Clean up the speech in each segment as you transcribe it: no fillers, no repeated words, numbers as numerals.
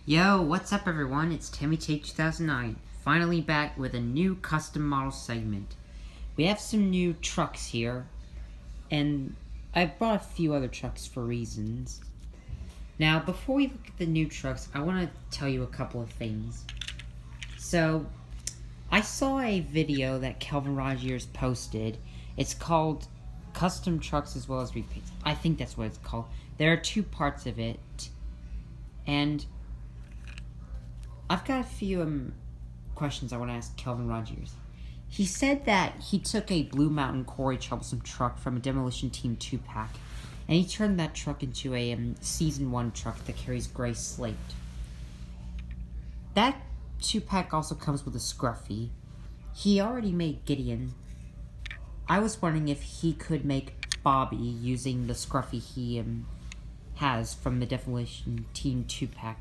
Yo, what's up everyone? It's TimmyTake2009, finally back with a new custom model segment. We have some new trucks here, and I brought a few other trucks for reasons. Now, before we look at the new trucks, I want to tell you a couple of things. So, I saw a video that Kelvin Rogers posted. It's called Custom Trucks as well as Repaints. I think that's what it's called. There are two parts of it, and I've got a few questions I want to ask Kelvin Rogers. He said that he took a Blue Mountain Corey Troublesome truck from a Demolition Team 2-pack, and he turned that truck into a Season 1 truck that carries gray slate. That 2-pack also comes with a Scruffy. He already made Gideon. I was wondering if he could make Bobby using the Scruffy he has from the Demolition Team 2-pack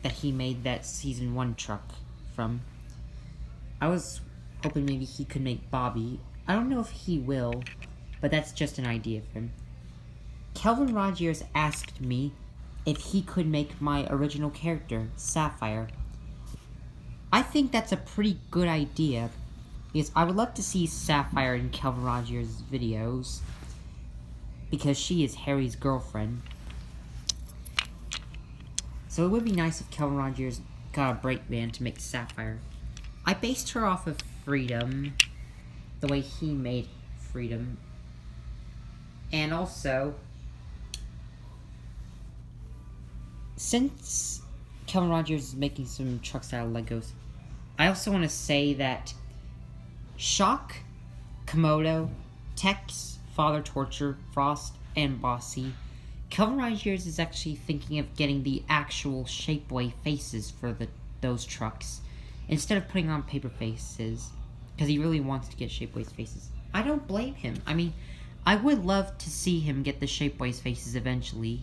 that he made that Season 1 truck from. I was hoping maybe he could make Bobby. I don't know if he will, but that's just an idea for him. Kelvin Rogers asked me if he could make my original character, Sapphire. I think that's a pretty good idea, because I would love to see Sapphire in Kelvin Rogers' videos, because she is Harry's girlfriend. So it would be nice if Kelvin Rogers got a break band to make Sapphire. I based her off of Freedom, the way he made Freedom. And also, since Kelvin Rogers is making some trucks out of Legos, I also want to say that Shock, Komodo, Tex, Father Torture, Frost, and Bossy, Kelvin Rogers is actually thinking of getting the actual Shapeways faces for those trucks, instead of putting on paper faces, because he really wants to get Shapeways faces. I don't blame him. I mean, I would love to see him get the Shapeways faces eventually.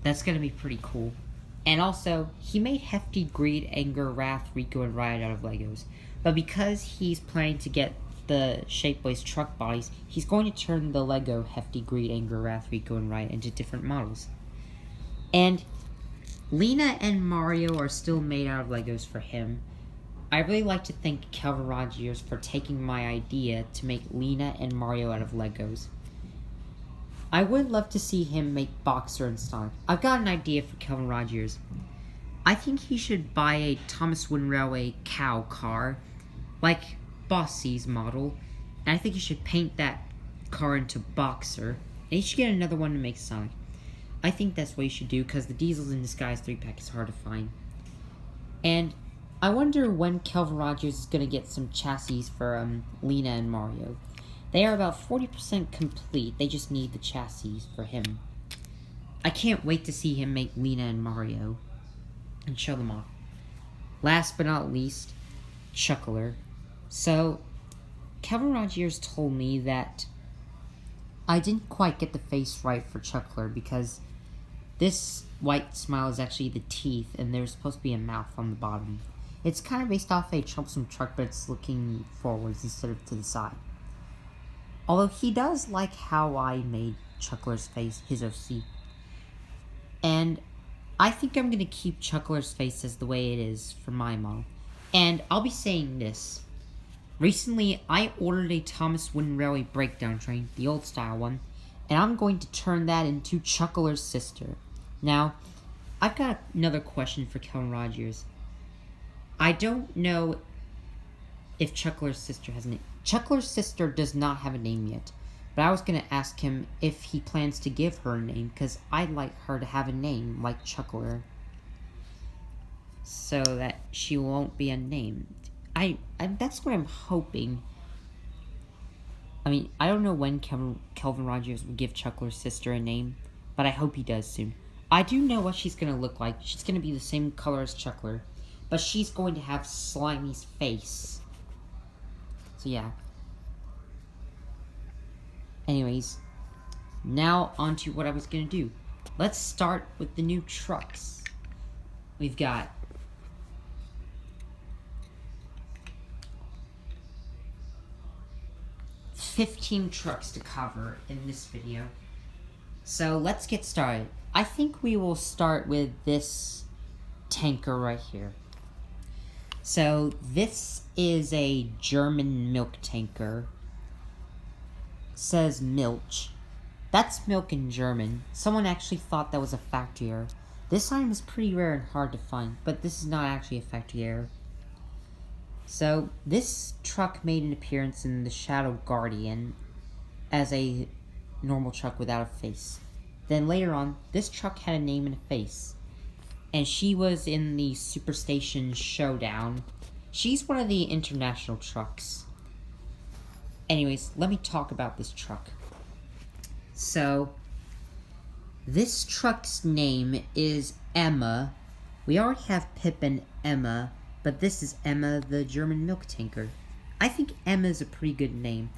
That's gonna be pretty cool. And also, he made Hefty, Greed, Anger, Wrath, Rico, and Riot out of Legos. But because he's planning to get the Shapeways truck bodies, he's going to turn the Lego Hefty, Greed, Anger, Wrath, Rico, and Riot into different models. And Lena and Mario are still made out of Legos for him. I really like to thank Kelvin Rogers for taking my idea to make Lena and Mario out of Legos. I would love to see him make Boxer and Sonic. I've got an idea for Kelvin Rogers. I think he should buy a Thomas Wooden Railway cow car, like Bossy's model, and I think he should paint that car into Boxer, and he should get another one to make Sonic. I think that's what he should do, because the Diesels in Disguise 3-pack is hard to find. And I wonder when Kelvin Rogers is going to get some chassis for Lena and Mario. They are about 40% complete, they just need the chassis for him. I can't wait to see him make Lena and Mario and show them off. Last but not least, Chuckler. So, Kelvin Rogers told me that I didn't quite get the face right for Chuckler, because this white smile is actually the teeth, and there's supposed to be a mouth on the bottom. It's kind of based off a troublesome truck, but it's looking forwards instead of to the side. Although he does like how I made Chuckler's face, his OC. And I think I'm going to keep Chuckler's face as the way it is for my model. And I'll be saying this. Recently, I ordered a Thomas Wooden Railway breakdown train, the old style one, and I'm going to turn that into Chuckler's sister. Now, I've got another question for Kelvin Rogers. I don't know if Chuckler's sister has a name. Chuckler's sister does not have a name yet, but I was going to ask him if he plans to give her a name, because I'd like her to have a name like Chuckler, so that she won't be unnamed. That's what I'm hoping. I mean, I don't know when Kelvin Rogers will give Chuckler's sister a name, but I hope he does soon. I do know what she's going to look like. She's going to be the same color as Chuckler, but she's going to have Slimy's face. So yeah. Anyways, now on to what I was going to do. Let's start with the new trucks. We've got 15 trucks to cover in this video. So let's get started. I think we will start with this tanker right here. So, this is a German milk tanker. It says Milch. That's milk in German. Someone actually thought that was a factory error. This item is pretty rare and hard to find, but this is not actually a factory error. So, this truck made an appearance in the Shadow Guardian as a normal truck without a face. Then later on, this truck had a name and a face. And she was in the Superstation Showdown. She's one of the international trucks. Anyways, let me talk about this truck. So, this truck's name is Emma. We already have Pip and Emma, but this is Emma, the German milk tanker. I think Emma is a pretty good name.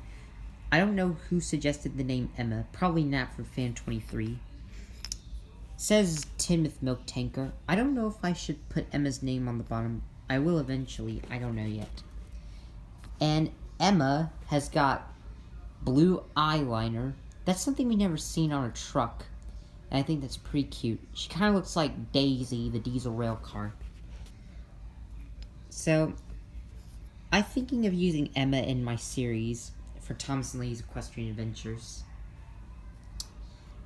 I don't know who suggested the name Emma. Probably not from Fan23. Says Timoth Milk Tanker. I don't know if I should put Emma's name on the bottom. I will eventually. I don't know yet. And Emma has got blue eyeliner. That's something we never seen on a truck. And I think that's pretty cute. She kind of looks like Daisy, the diesel rail car. So, I'm thinking of using Emma in my series for Thomas and Lady's Equestrian Adventures.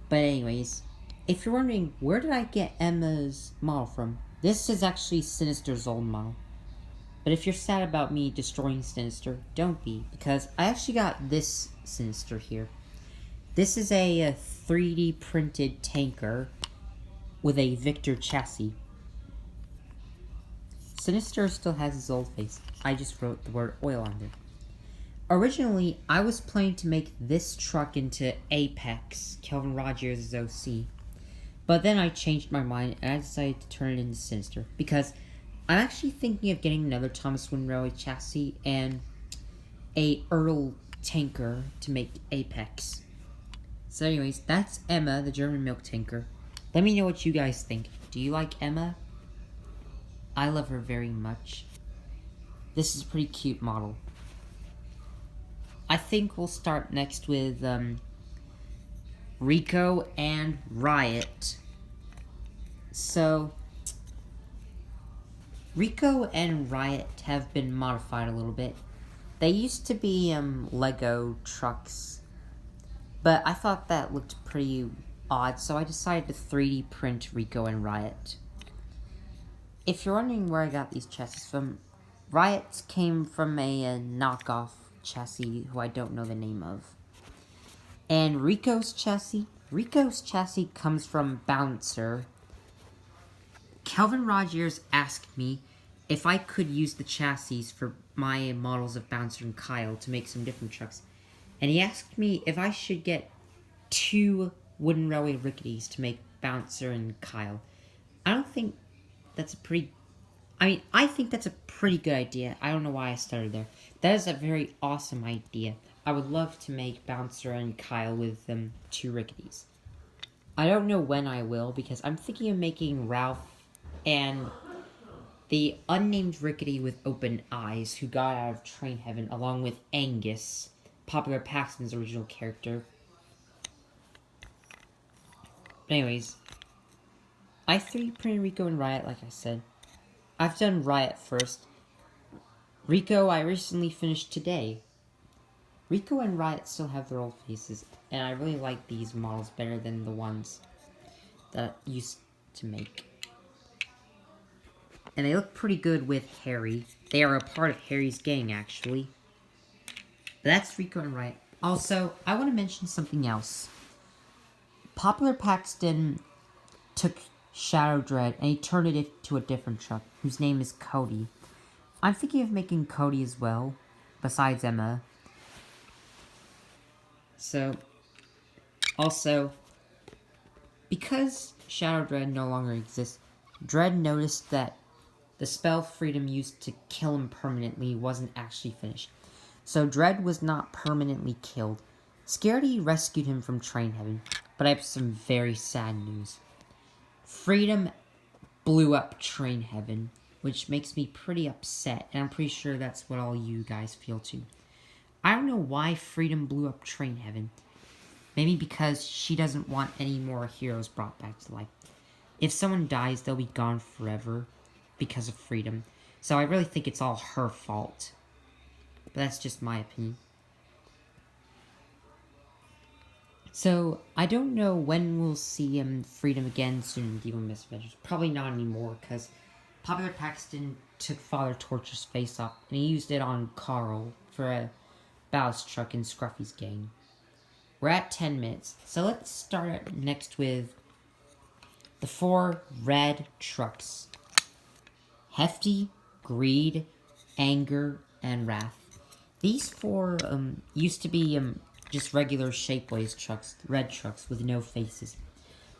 But anyways, if you're wondering, where did I get Emma's model from? This is actually Sinister's old model. But if you're sad about me destroying Sinister, don't be, because I actually got this Sinister here. This is a 3D printed tanker with a Victor chassis. Sinister still has his old face. I just wrote the word oil on there. Originally, I was planning to make this truck into Apex, Kelvin Rogers' OC. But then I changed my mind and I decided to turn it into Sinister. Because I'm actually thinking of getting another Thomas Wynn Railway chassis and a Earl tanker to make Apex. So anyways, that's Emma, the German milk tanker. Let me know what you guys think. Do you like Emma? I love her very much. This is a pretty cute model. I think we'll start next with Rico and Riot. So, Rico and Riot have been modified a little bit. They used to be Lego trucks, but I thought that looked pretty odd, so I decided to 3D print Rico and Riot. If you're wondering where I got these chassis from, Riot came from a knockoff chassis who I don't know the name of. And Rico's chassis comes from Bouncer. Kelvin Rogers asked me if I could use the chassis for my models of Bouncer and Kyle to make some different trucks. And he asked me if I should get 2 wooden railway ricketies to make Bouncer and Kyle. I think that's a pretty good idea. I don't know why I started there. That is a very awesome idea. I would love to make Bouncer and Kyle with 2 ricketies. I don't know when I will, because I'm thinking of making Ralph and the unnamed rickety with open eyes who got out of train heaven, along with Angus, Popular Paxton's original character. But anyways, I 3D printed Rico and Riot, like I said. I've done Riot first. Rico, I recently finished today. Rico and Riot still have their old faces, and I really like these models better than the ones that I used to make. And they look pretty good with Harry. They are a part of Harry's gang, actually. But that's Rico and Riot. Also, I want to mention something else. Popular Paxton took Shadow Dread and he turned it into a different truck, whose name is Cody. I'm thinking of making Cody as well, besides Emma. So, also, because Shadow Dread no longer exists, Dread noticed that the spell Freedom used to kill him permanently wasn't actually finished. So Dread was not permanently killed. Scaredy rescued him from train heaven, but I have some very sad news. Freedom blew up train heaven, which makes me pretty upset, and I'm pretty sure that's what all you guys feel too. I don't know why Freedom blew up train heaven. Maybe because she doesn't want any more heroes brought back to life. If someone dies, they'll be gone forever because of freedom. So I really think it's all her fault. But that's just my opinion. So, I don't know when we'll see freedom again soon in Demon Miss Adventures. Probably not anymore, because Popular Paxton took Father Torture's face off, and he used it on Carl for a ballast truck in Scruffy's gang. We're at 10 minutes, so let's start next with the 4 red trucks. Hefty, Greed, Anger, and Wrath. These 4 used to be just regular Shapeways trucks, red trucks with no faces.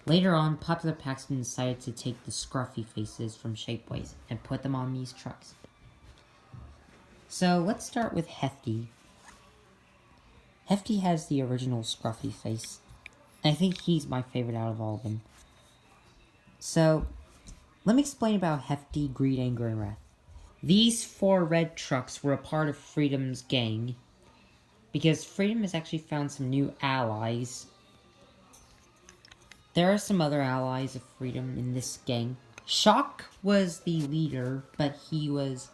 Later on, Popular Paxton decided to take the scruffy faces from Shapeways and put them on these trucks. So let's start with Hefty. Hefty has the original scruffy face. I think he's my favorite out of all of them. So, let me explain about Hefty, Greed, Anger, and Wrath. These 4 red trucks were a part of Freedom's gang, because Freedom has actually found some new allies. There are some other allies of Freedom in this gang. Shock was the leader, but he was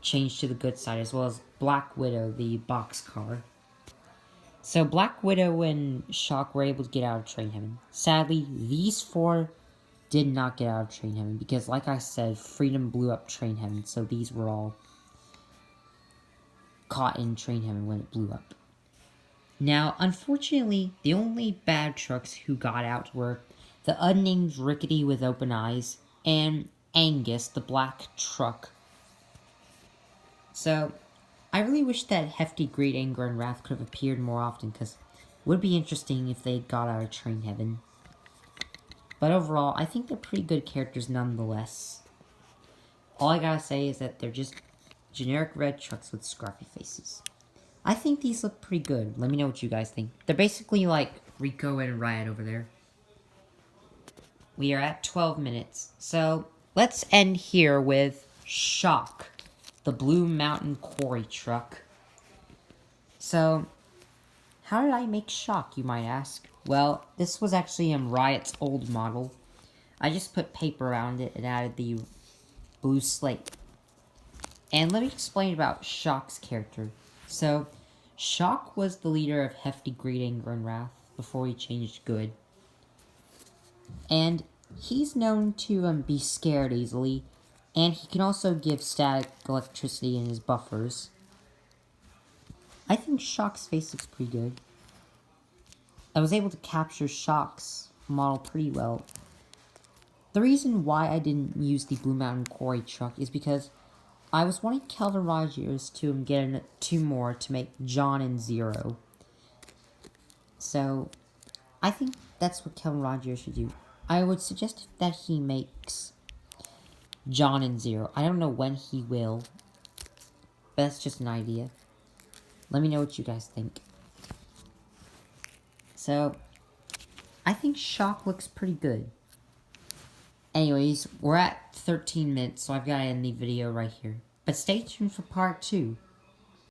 changed to the good side, as well as Black Widow, the boxcar. So Black Widow and Shock were able to get out of Train Heaven. Sadly, these 4 did not get out of Train Heaven, because like I said, Freedom blew up Train Heaven, so these were all caught in Train Heaven when it blew up. Now, unfortunately, the only bad trucks who got out were the unnamed Rickety with open eyes and Angus, the black truck. So, I really wish that Hefty, Greed, Anger, and Wrath could have appeared more often, because it would be interesting if they got out of Train Heaven. But overall, I think they're pretty good characters nonetheless. All I gotta say is that they're just generic red trucks with scruffy faces. I think these look pretty good. Let me know what you guys think. They're basically like Rico and Riot over there. We are at 12 minutes. So, let's end here with Shock, the Blue Mountain Quarry truck. So, how did I make Shock, you might ask? Well, this was actually Riot's old model. I just put paper around it and added the blue slate. And let me explain about Shock's character. So, Shock was the leader of Hefty, Greed, Anger, and Wrath before he changed good. And he's known to be scared easily, and he can also give static electricity in his buffers. I think Shock's face looks pretty good. I was able to capture Shock's model pretty well. The reason why I didn't use the Blue Mountain Quarry truck is because I was wanting Kelvin Rogers to get 2 more to make John and Zero. So, I think that's what Kelvin Rogers should do. I would suggest that he makes John and Zero. I don't know when he will, but that's just an idea. Let me know what you guys think. So, I think Shock looks pretty good. Anyways, we're at 13 minutes, so I've got to end the video right here. But stay tuned for part 2.